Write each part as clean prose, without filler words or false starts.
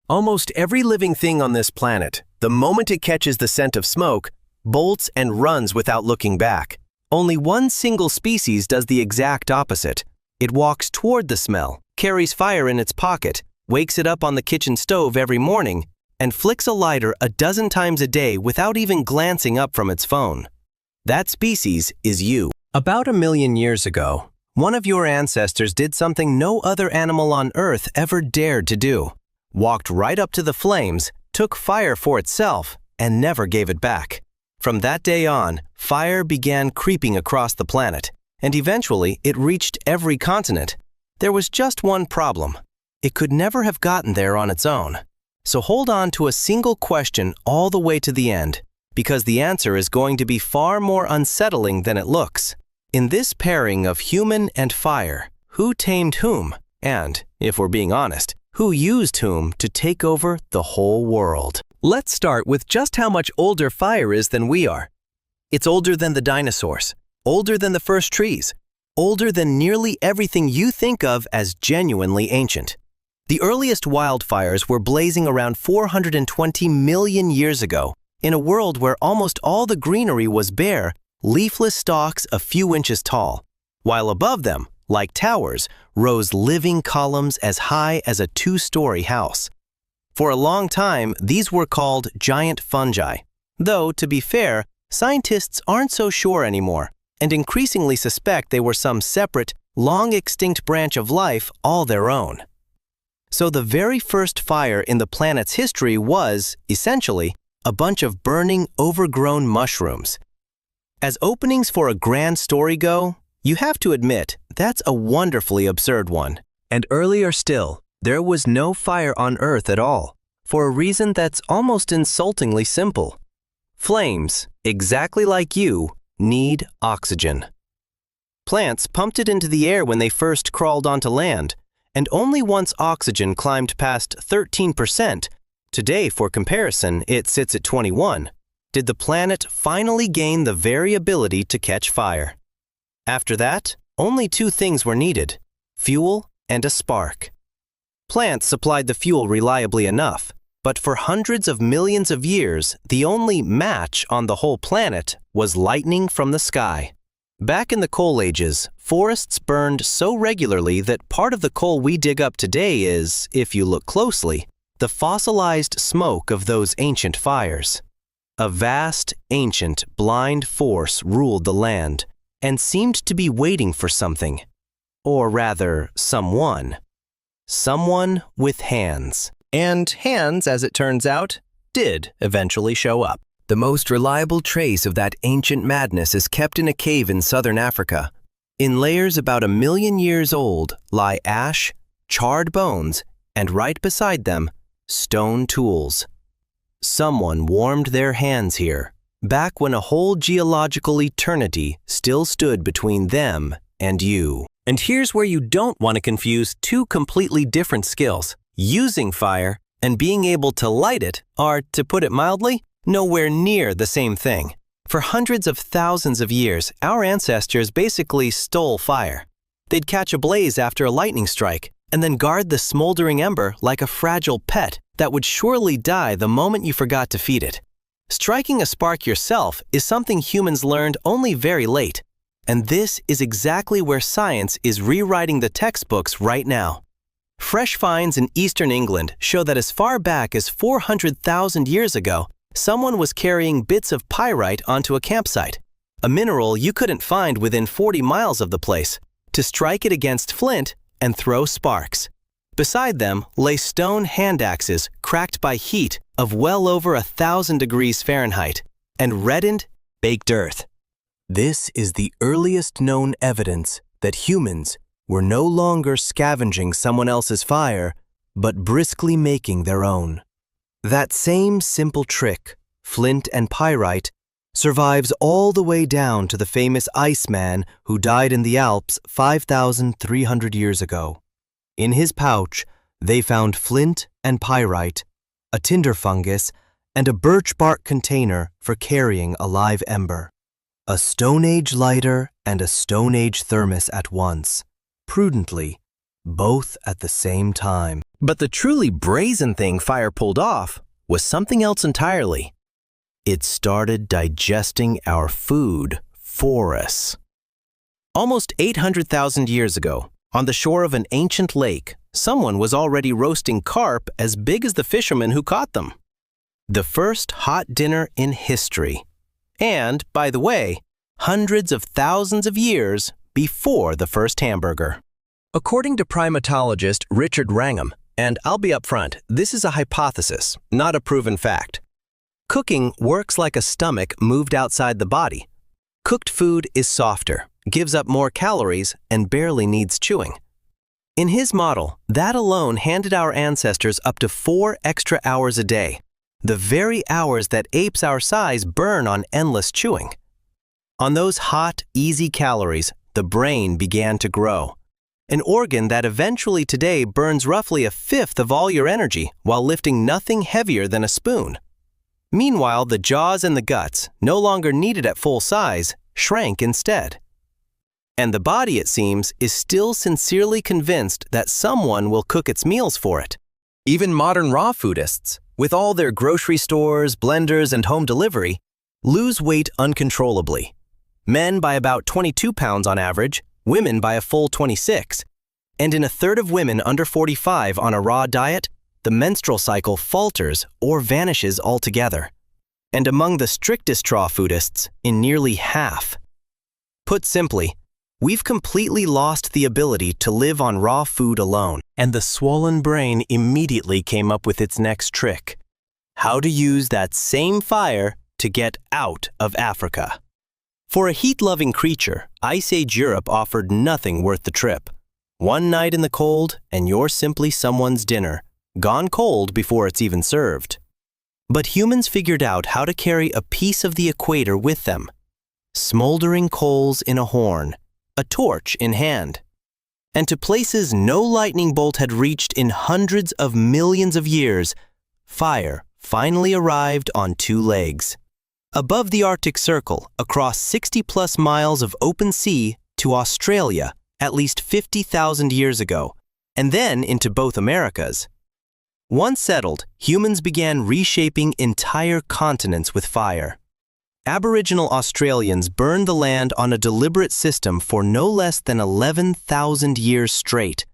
Almost every living thing on this planet, the moment it catches the scent of smoke, bolts and runs without looking back. Only one single species does the exact opposite. It walks toward the smell, carries fire in its pocket, wakes it up on the kitchen stove every morning, and flicks a lighter a dozen times a day without even glancing up from its phone. That species is you. About 1,000,000 years ago, one of your ancestors did something no other animal on Earth ever dared to do. Walked right up to the flames, took fire for itself, and never gave it back. From that day on, fire began creeping across the planet, and eventually it reached every continent. There was just one problem. It could never have gotten there on its own. So hold on to a single question all the way to the end, because the answer is going to be far more unsettling than it looks. In this pairing of human and fire, who tamed whom? And, if we're being honest, who used whom to take over the whole world? Let's start with just how much older fire is than we are. It's older than the dinosaurs, older than the first trees, older than nearly everything you think of as genuinely ancient. The earliest wildfires were blazing around 420 million years ago, in a world where almost all the greenery was bare, leafless stalks a few inches tall, while above them, like towers, rose living columns as high as a 2-story house. For a long time, these were called giant fungi, though, to be fair, scientists aren't so sure anymore, and increasingly suspect they were some separate, long-extinct branch of life all their own. So the very first fire in the planet's history was, essentially, a bunch of burning, overgrown mushrooms. As openings for a grand story go, you have to admit, that's a wonderfully absurd one. And earlier still, there was no fire on Earth at all, for a reason that's almost insultingly simple. Flames, exactly like you, need oxygen. Plants pumped it into the air when they first crawled onto land, and only once oxygen climbed past 13%, today for comparison it sits at 21%, did the planet finally gain the very ability to catch fire. After that, only 2 things were needed: fuel and a spark. Plants supplied the fuel reliably enough, but for hundreds of millions of years, the only match on the whole planet was lightning from the sky. Back in the coal ages, forests burned so regularly that part of the coal we dig up today is, if you look closely, the fossilized smoke of those ancient fires. A vast, ancient, blind force ruled the land, and seemed to be waiting for something. Or rather, someone. Someone with hands. And hands, as it turns out, did eventually show up. The most reliable trace of that ancient madness is kept in a cave in southern Africa. In layers about 1,000,000 years old lie ash, charred bones, and right beside them, stone tools. Someone warmed their hands here, back when a whole geological eternity still stood between them and you. And here's where you don't want to confuse 2 completely different skills. Using fire and being able to light it are, to put it mildly, nowhere near the same thing. For hundreds of thousands of years, our ancestors basically stole fire. They'd catch a blaze after a lightning strike, and then guard the smoldering ember like a fragile pet that would surely die the moment you forgot to feed it. Striking a spark yourself is something humans learned only very late, and this is exactly where science is rewriting the textbooks right now. Fresh finds in eastern England show that as far back as 400,000 years ago, someone was carrying bits of pyrite onto a campsite, a mineral you couldn't find within 40 miles of the place, to strike it against flint and throw sparks. Beside them lay stone hand axes cracked by heat of well over 1,000 degrees Fahrenheit and reddened, baked earth. This is the earliest known evidence that humans were no longer scavenging someone else's fire, but briskly making their own. That same simple trick, flint and pyrite, survives all the way down to the famous Iceman who died in the Alps 5,300 years ago. In his pouch, they found flint and pyrite, a tinder fungus, and a birch bark container for carrying a live ember. A Stone Age lighter and a Stone Age thermos at once, prudently, both at the same time. But the truly brazen thing fire pulled off was something else entirely. It started digesting our food for us. Almost 800,000 years ago, on the shore of an ancient lake, someone was already roasting carp as big as the fishermen who caught them. The first hot dinner in history. And, by the way, hundreds of thousands of years before the first hamburger. According to primatologist Richard Wrangham, and I'll be upfront, this is a hypothesis, not a proven fact. Cooking works like a stomach moved outside the body. Cooked food is softer, gives up more calories, and barely needs chewing. In his model, that alone handed our ancestors up to 4 extra hours a day, the very hours that apes our size burn on endless chewing. On those hot, easy calories, the brain began to grow. An organ that eventually today burns roughly a fifth of all your energy while lifting nothing heavier than a spoon. Meanwhile, the jaws and the guts, no longer needed at full size, shrank instead. And the body, it seems, is still sincerely convinced that someone will cook its meals for it. Even modern raw foodists, with all their grocery stores, blenders, and home delivery, lose weight uncontrollably. Men by about 22 pounds on average, women by a full 26. And in a third of women under 45 on a raw diet, the menstrual cycle falters or vanishes altogether. And among the strictest raw foodists, in nearly half. Put simply, we've completely lost the ability to live on raw food alone. And the swollen brain immediately came up with its next trick. How to use that same fire to get out of Africa. For a heat-loving creature, Ice Age Europe offered nothing worth the trip. One night in the cold, and you're simply someone's dinner, gone cold before it's even served. But humans figured out how to carry a piece of the equator with them. Smoldering coals in a horn, a torch in hand. And to places no lightning bolt had reached in hundreds of millions of years, fire finally arrived on 2 legs. Above the Arctic Circle, across 60-plus miles of open sea to Australia at least 50,000 years ago, and then into both Americas. Once settled, humans began reshaping entire continents with fire. Aboriginal Australians burned the land on a deliberate system for no less than 11,000 years straight,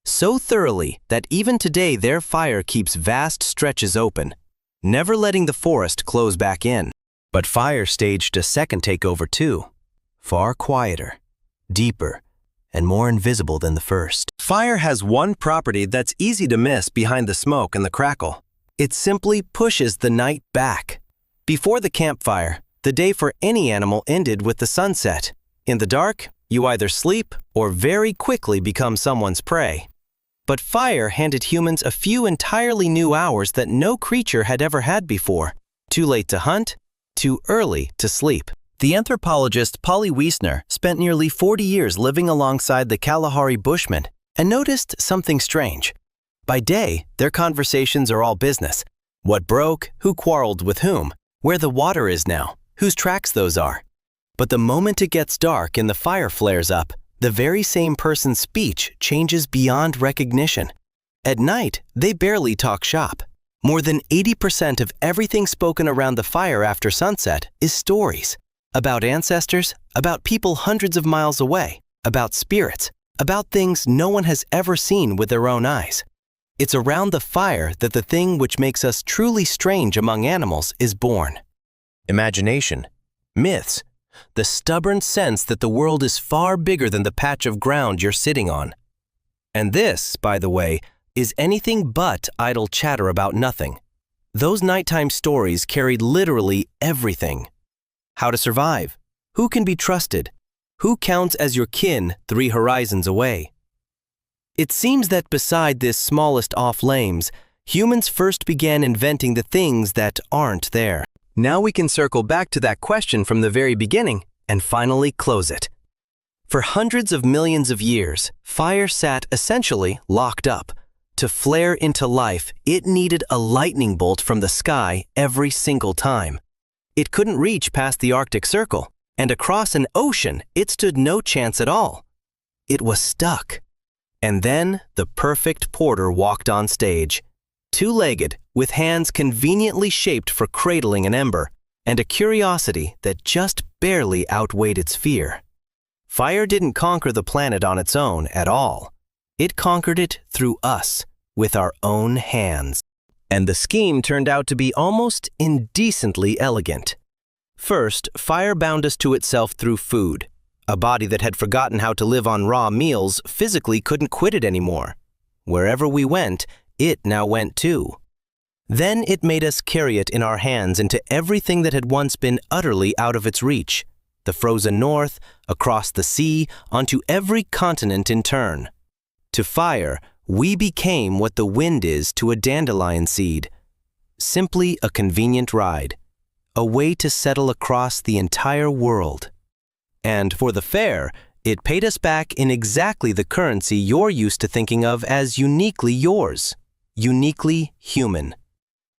so thoroughly that even today their fire keeps vast stretches open, never letting the forest close back in. But fire staged a second takeover too, far quieter, deeper, and more invisible than the first. Fire has one property that's easy to miss behind the smoke and the crackle. It simply pushes the night back. Before the campfire, the day for any animal ended with the sunset. In the dark, you either sleep or very quickly become someone's prey. But fire handed humans a few entirely new hours that no creature had ever had before. Too late to hunt, too early to sleep. The anthropologist Polly Wiesner spent nearly 40 years living alongside the Kalahari Bushmen and noticed something strange. By day, their conversations are all business. What broke, who quarreled with whom, where the water is now, whose tracks those are. But the moment it gets dark and the fire flares up, the very same person's speech changes beyond recognition. At night, they barely talk shop. More than 80% of everything spoken around the fire after sunset is stories. About ancestors, about people hundreds of miles away, about spirits, about things no one has ever seen with their own eyes. It's around the fire that the thing which makes us truly strange among animals is born. Imagination, myths, the stubborn sense that the world is far bigger than the patch of ground you're sitting on. And this, by the way, is anything but idle chatter about nothing. Those nighttime stories carried literally everything. How to survive, who can be trusted, who counts as your kin 3 horizons away. It seems that beside this smallest off-lames, humans first began inventing the things that aren't there. Now we can circle back to that question from the very beginning and finally close it. For hundreds of millions of years, fire sat essentially locked up. To flare into life, it needed a lightning bolt from the sky every single time. It couldn't reach past the Arctic Circle, and across an ocean, it stood no chance at all. It was stuck. And then the perfect porter walked on stage, two-legged, with hands conveniently shaped for cradling an ember, and a curiosity that just barely outweighed its fear. Fire didn't conquer the planet on its own at all. It conquered it through us, with our own hands. And the scheme turned out to be almost indecently elegant. First, fire bound us to itself through food. A body that had forgotten how to live on raw meals physically couldn't quit it anymore. Wherever we went, it now went too. Then it made us carry it in our hands into everything that had once been utterly out of its reach. The frozen north, across the sea, onto every continent in turn. To fire, we became what the wind is to a dandelion seed. Simply a convenient ride. A way to settle across the entire world. And for the fare, it paid us back in exactly the currency you're used to thinking of as uniquely yours. Uniquely human.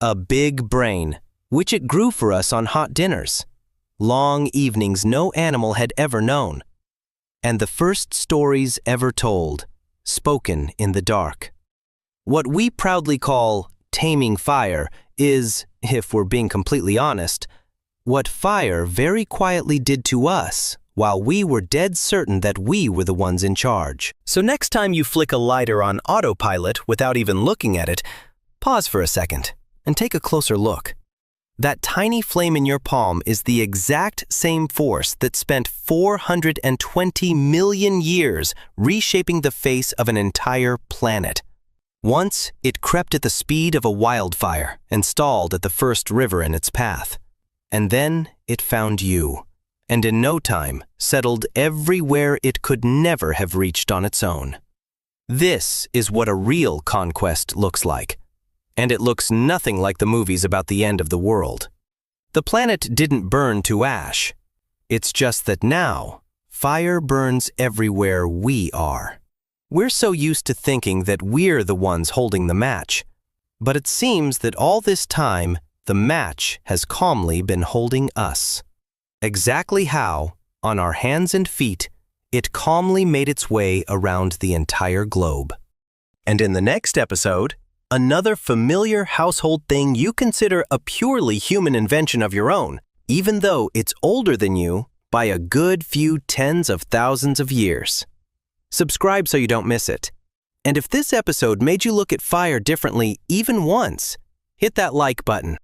A big brain, which it grew for us on hot dinners. Long evenings no animal had ever known. And the first stories ever told, spoken in the dark. What we proudly call taming fire is, if we're being completely honest, what fire very quietly did to us while we were dead certain that we were the ones in charge. So next time you flick a lighter on autopilot without even looking at it, pause for a second and take a closer look. That tiny flame in your palm is the exact same force that spent 420 million years reshaping the face of an entire planet. Once, it crept at the speed of a wildfire and stalled at the first river in its path. And then it found you, and in no time settled everywhere it could never have reached on its own. This is what a real conquest looks like. And it looks nothing like the movies about the end of the world. The planet didn't burn to ash. It's just that now, fire burns everywhere we are. We're so used to thinking that we're the ones holding the match. But it seems that all this time, the match has calmly been holding us. Exactly how, on our hands and feet, it calmly made its way around the entire globe. And in the next episode, another familiar household thing you consider a purely human invention of your own, even though it's older than you by a good few tens of thousands of years. Subscribe so you don't miss it. And if this episode made you look at fire differently even once, hit that like button.